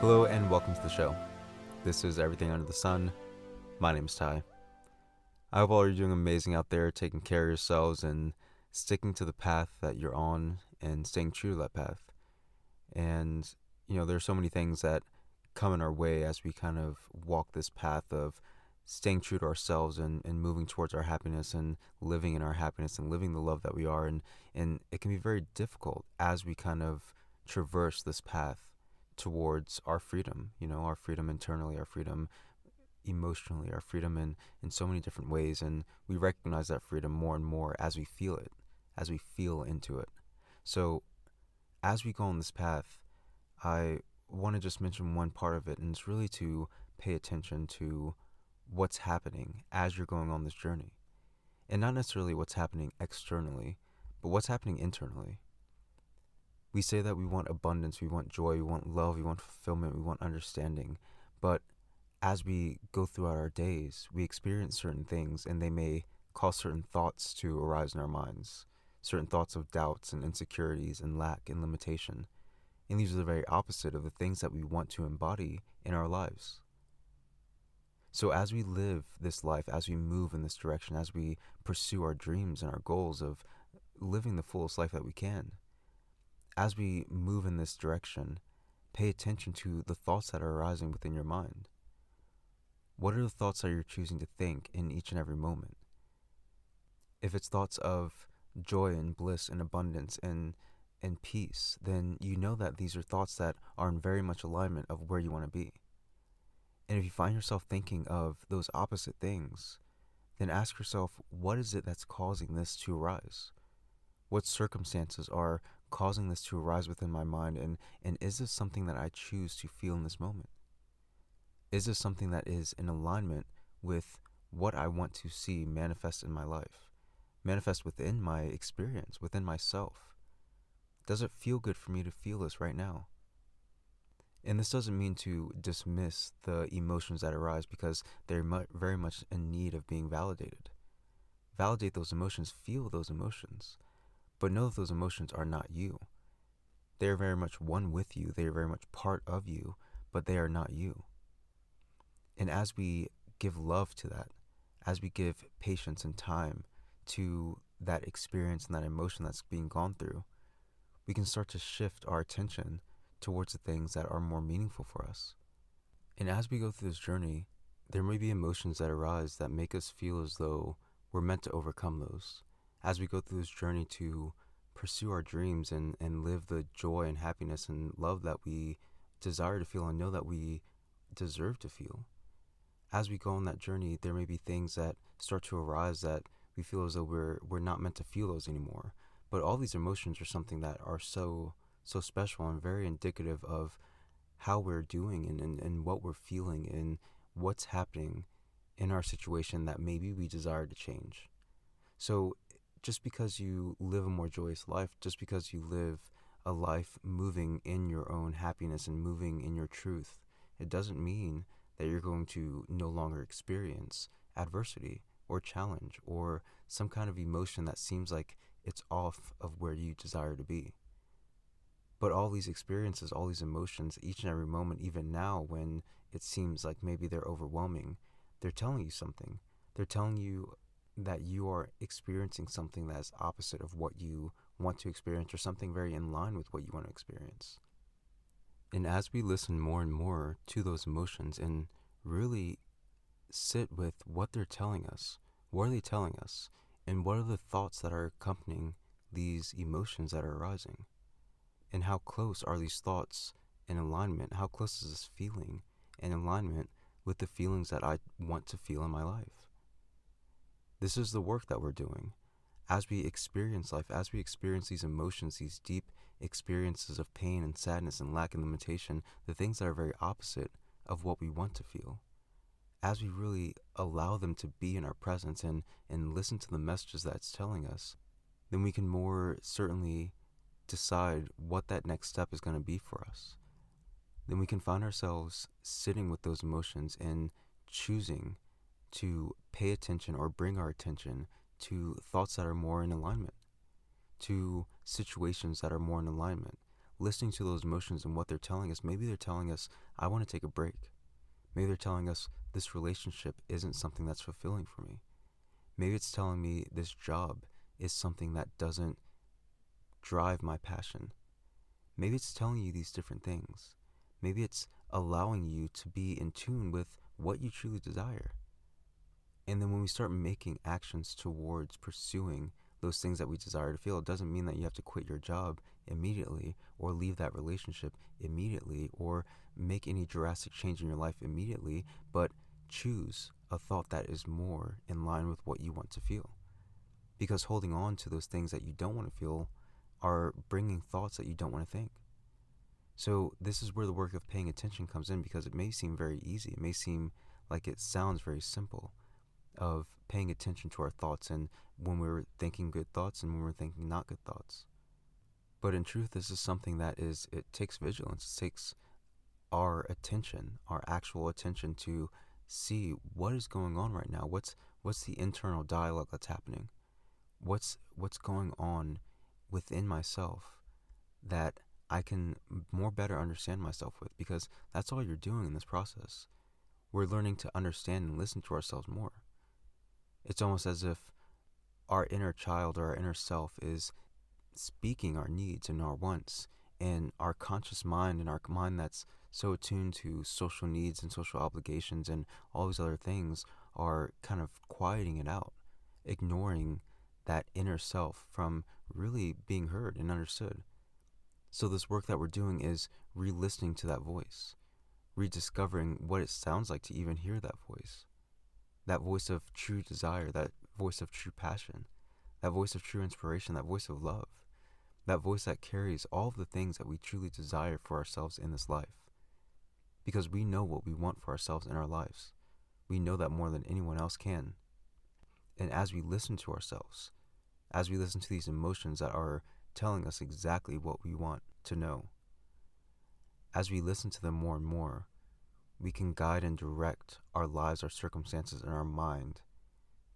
Hello and welcome to the show. This is Everything Under the Sun. My name is Ty. I hope all you're doing amazing out there, taking care of yourselves and sticking to the path that you're on and staying true to that path. And, there's so many things that come in our way as we kind of walk this path of staying true to ourselves and moving towards our happiness and living in our happiness and living the love that we are. And it can be very difficult as we kind of traverse this path towards our freedom, our freedom internally, our freedom emotionally, our freedom in so many different ways. And we recognize that freedom more and more as we feel it, as we feel into it. So as we go on this path, I want to just mention one part of it, and it's really to pay attention to what's happening as you're going on this journey. And not necessarily what's happening externally, but what's happening internally. We say that we want abundance, we want joy, we want love, we want fulfillment, we want understanding. But as we go throughout our days, we experience certain things and they may cause certain thoughts to arise in our minds, certain thoughts of doubts and insecurities and lack and limitation. And these are the very opposite of the things that we want to embody in our lives. So as we live this life, as we move in this direction, as we pursue our dreams and our goals of living the fullest life that we can, as we move in this direction, pay attention to the thoughts that are arising within your mind. What are the thoughts that you're choosing to think in each and every moment? If it's thoughts of joy and bliss and abundance and peace, then you know that these are thoughts that are in very much alignment of where you want to be. And if you find yourself thinking of those opposite things, then ask yourself, what is it that's causing this to arise? What circumstances are causing this to arise within my mind, and is this something that I choose to feel in this moment? Is this something that is in alignment with what I want to see manifest in my life, manifest within my experience, within myself? Does it feel good for me to feel this right now? And this doesn't mean to dismiss the emotions that arise, because they're very much in need of being validated. Validate those emotions, feel those emotions, but know that those emotions are not you. They are very much one with you, they are very much part of you, but they are not you. And as we give love to that, as we give patience and time to that experience and that emotion that's being gone through, we can start to shift our attention towards the things that are more meaningful for us. And as we go through this journey, there may be emotions that arise that make us feel as though we're meant to overcome those. As we go through this journey to pursue our dreams and live the joy and happiness and love that we desire to feel and know that we deserve to feel. As we go on that journey, there may be things that start to arise that we feel as though we're not meant to feel those anymore. But all these emotions are something that are so special and very indicative of how we're doing and what we're feeling and what's happening in our situation that maybe we desire to change. So just because you live a more joyous life, just because you live a life moving in your own happiness and moving in your truth, it doesn't mean that you're going to no longer experience adversity or challenge or some kind of emotion that seems like it's off of where you desire to be. But all these experiences, all these emotions, each and every moment, even now when it seems like maybe they're overwhelming, they're telling you something. They're telling you that you are experiencing something that is opposite of what you want to experience, or something very in line with what you want to experience. And as we listen more and more to those emotions and really sit with what they're telling us, what are they telling us, and what are the thoughts that are accompanying these emotions that are arising, and how close are these thoughts in alignment, how close is this feeling in alignment with the feelings that I want to feel in my life. This is the work that we're doing. As we experience life, as we experience these emotions, these deep experiences of pain and sadness and lack and limitation, the things that are very opposite of what we want to feel, as we really allow them to be in our presence and listen to the messages that it's telling us, then we can more certainly decide what that next step is going to be for us. Then we can find ourselves sitting with those emotions and choosing to pay attention or bring our attention to thoughts that are more in alignment, to situations that are more in alignment, listening to those emotions and what they're telling us. Maybe they're telling us, I want to take a break. Maybe they're telling us this relationship isn't something that's fulfilling for me. Maybe it's telling me this job is something that doesn't drive my passion. Maybe it's telling you these different things. Maybe it's allowing you to be in tune with what you truly desire. And then when we start making actions towards pursuing those things that we desire to feel, it doesn't mean that you have to quit your job immediately or leave that relationship immediately or make any drastic change in your life immediately, but choose a thought that is more in line with what you want to feel. Because holding on to those things that you don't want to feel are bringing thoughts that you don't want to think. So this is where the work of paying attention comes in, because it may seem very easy. It may seem like it sounds very simple, of paying attention to our thoughts and when we're thinking good thoughts and when we're thinking not good thoughts. But in truth, this is something that it takes vigilance. It takes our attention, our actual attention, to see what is going on right now. What's the internal dialogue that's happening? What's going on within myself that I can more better understand myself with, because that's all you're doing in this process. We're learning to understand and listen to ourselves more. It's almost as if our inner child or our inner self is speaking our needs and our wants, and our conscious mind and our mind that's so attuned to social needs and social obligations and all these other things are kind of quieting it out, ignoring that inner self from really being heard and understood. So this work that we're doing is re-listening to that voice, rediscovering what it sounds like to even hear that voice of true desire, that voice of true passion, that voice of true inspiration, that voice of love, that voice that carries all of the things that we truly desire for ourselves in this life. Because we know what we want for ourselves in our lives. We know that more than anyone else can. And as we listen to ourselves, as we listen to these emotions that are telling us exactly what we want to know, as we listen to them more and more, we can guide and direct our lives, our circumstances, and our mind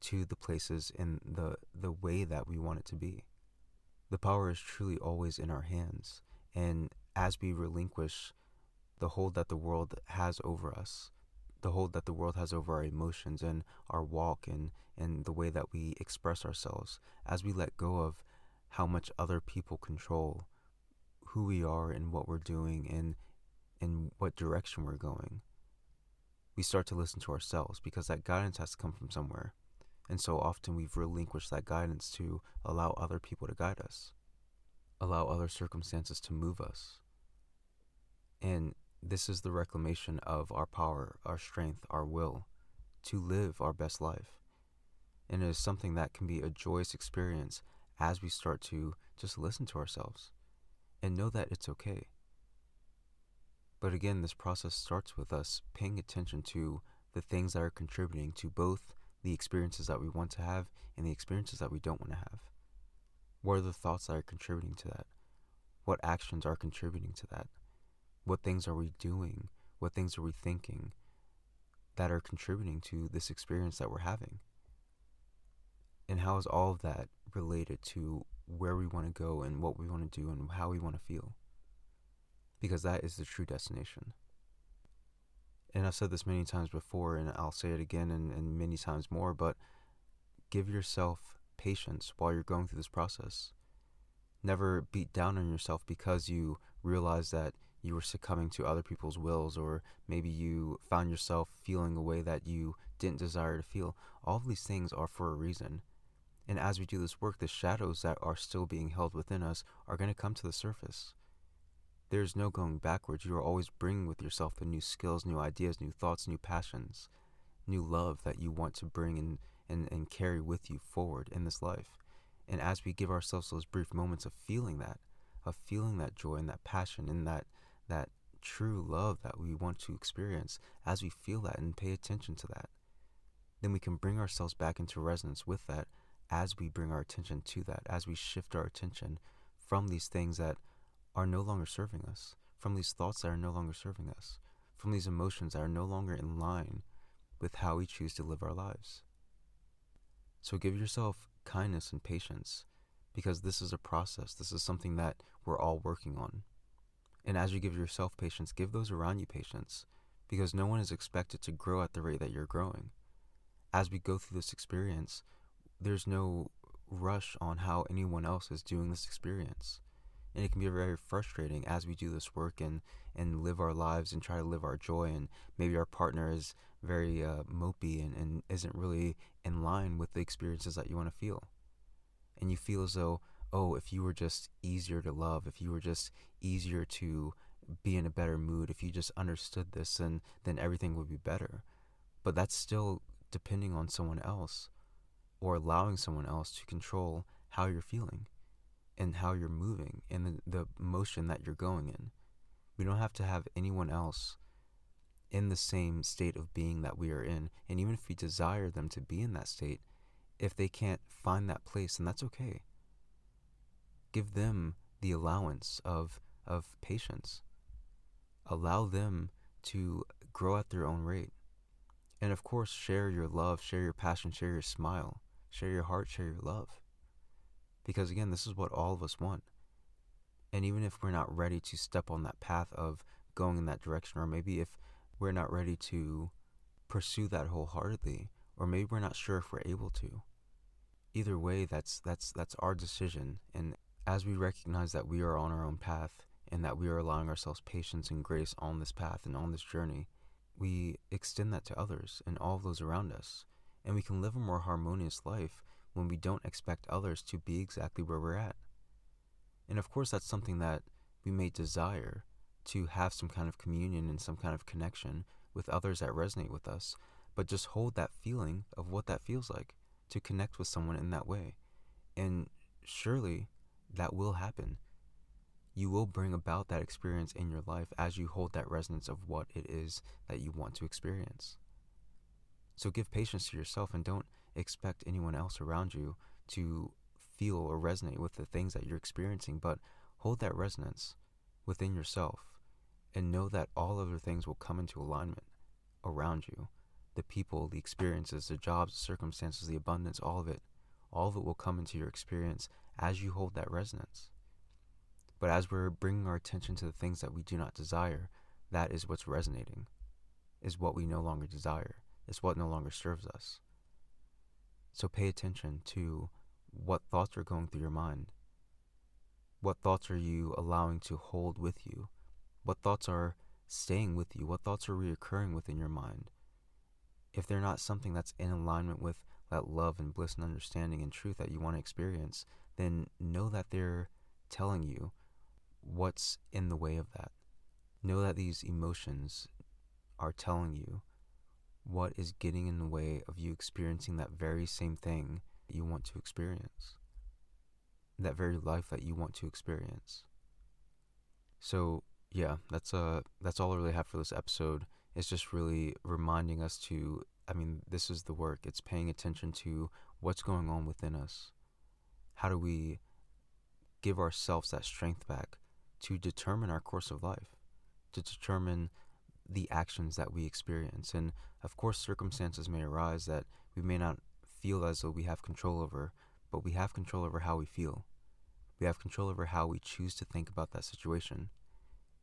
to the places in the way that we want it to be. The power is truly always in our hands, and as we relinquish the hold that the world has over us, the hold that the world has over our emotions and our walk and the way that we express ourselves, as we let go of how much other people control who we are and what we're doing and in what direction we're going, we start to listen to ourselves, because that guidance has to come from somewhere. And so often we've relinquished that guidance to allow other people to guide us, allow other circumstances to move us. And this is the reclamation of our power, our strength, our will to live our best life. And it is something that can be a joyous experience as we start to just listen to ourselves and know that it's okay. But again, this process starts with us paying attention to the things that are contributing to both the experiences that we want to have and the experiences that we don't want to have. What are the thoughts that are contributing to that? What actions are contributing to that? What things are we doing? What things are we thinking that are contributing to this experience that we're having? And how is all of that related to where we want to go and what we want to do and how we want to feel? Because that is the true destination. And I've said this many times before, and I'll say it again and many times more, but give yourself patience while you're going through this process. Never beat down on yourself because you realize that you were succumbing to other people's wills, or maybe you found yourself feeling a way that you didn't desire to feel. All of these things are for a reason. And as we do this work, the shadows that are still being held within us are going to come to the surface. There's no going backwards. You are always bringing with yourself the new skills, new ideas, new thoughts, new passions, new love that you want to bring and carry with you forward in this life. And as we give ourselves those brief moments of feeling that joy and that passion and that true love that we want to experience, as we feel that and pay attention to that, then we can bring ourselves back into resonance with that as we bring our attention to that, as we shift our attention from these things that are no longer serving us, from these thoughts that are no longer serving us, from these emotions that are no longer in line with how we choose to live our lives. So give yourself kindness and patience, because this is a process. This is something that we're all working on. And as you give yourself patience, give those around you patience, because no one is expected to grow at the rate that you're growing. As we go through this experience, there's no rush on how anyone else is doing this experience. And it can be very frustrating as we do this work and live our lives and try to live our joy. And maybe our partner is very mopey and isn't really in line with the experiences that you want to feel. And you feel as though, oh, if you were just easier to love, if you were just easier to be in a better mood, if you just understood this, then everything would be better. But that's still depending on someone else, or allowing someone else to control how you're feeling and how you're moving and the motion that you're going in. We don't have to have anyone else in the same state of being that we are in. And even if we desire them to be in that state, if they can't find that place, then that's okay. Give them the allowance of patience. Allow them to grow at their own rate. And of course, share your love, share your passion, share your smile, share your heart, share your love. Because again, this is what all of us want. And even if we're not ready to step on that path of going in that direction, or maybe if we're not ready to pursue that wholeheartedly, or maybe we're not sure if we're able to, either way, that's our decision. And as we recognize that we are on our own path and that we are allowing ourselves patience and grace on this path and on this journey, we extend that to others and all of those around us. And we can live a more harmonious life when we don't expect others to be exactly where we're at. And of course, that's something that we may desire, to have some kind of communion and some kind of connection with others that resonate with us. But just hold that feeling of what that feels like to connect with someone in that way. And surely that will happen. You will bring about that experience in your life as you hold that resonance of what it is that you want to experience. So give patience to yourself and don't expect anyone else around you to feel or resonate with the things that you're experiencing, but hold that resonance within yourself and know that all other things will come into alignment around you. The people, the experiences, the jobs, the circumstances, the abundance, all of it will come into your experience as you hold that resonance. But as we're bringing our attention to the things that we do not desire, that is what's resonating, is what we no longer desire, is what no longer serves us. So pay attention to what thoughts are going through your mind. What thoughts are you allowing to hold with you? What thoughts are staying with you? What thoughts are reoccurring within your mind? If they're not something that's in alignment with that love and bliss and understanding and truth that you want to experience, then know that they're telling you what's in the way of that. Know that these emotions are telling you what is getting in the way of you experiencing that very same thing that you want to experience, that very life that you want to experience. So yeah, that's all I really have for this episode. It's just really reminding us to, this is the work. It's paying attention to what's going on within us. How do we give ourselves that strength back to determine our course of life, to determine the actions that we experience? And of course, circumstances may arise that we may not feel as though we have control over, but we have control over how we feel. We have control over how we choose to think about that situation.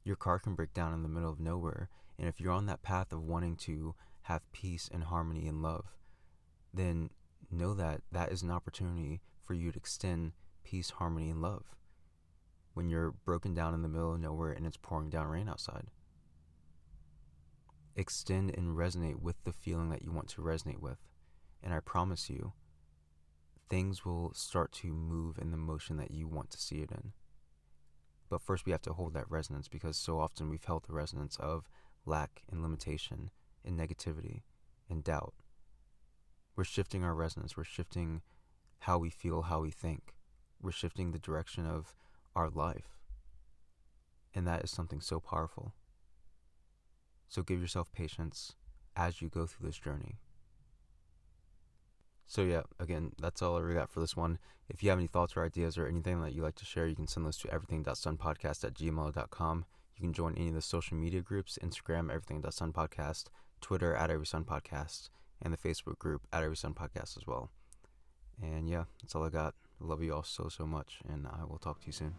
Your car can break down in the middle of nowhere, and if you're on that path of wanting to have peace and harmony and love, then know that that is an opportunity for you to extend peace, harmony, and love when you're broken down in the middle of nowhere and it's pouring down rain outside. Extend and resonate with the feeling that you want to resonate with, and I promise you, things will start to move in the motion that you want to see it in. But first we have to hold that resonance, because so often we've held the resonance of lack and limitation and negativity and doubt. We're shifting our resonance. We're shifting how we feel, how we think. We're shifting the direction of our life. And that is something so powerful. So give yourself patience as you go through this journey. So yeah, again, that's all I really got for this one. If you have any thoughts or ideas or anything that you'd like to share, you can send those to everything.sunpodcast@gmail.com. You can join any of the social media groups: Instagram, everything.sunpodcast, Twitter, @everysunpodcast, and the Facebook group, @everysunpodcast as well. And yeah, that's all I got. I love you all so much, and I will talk to you soon.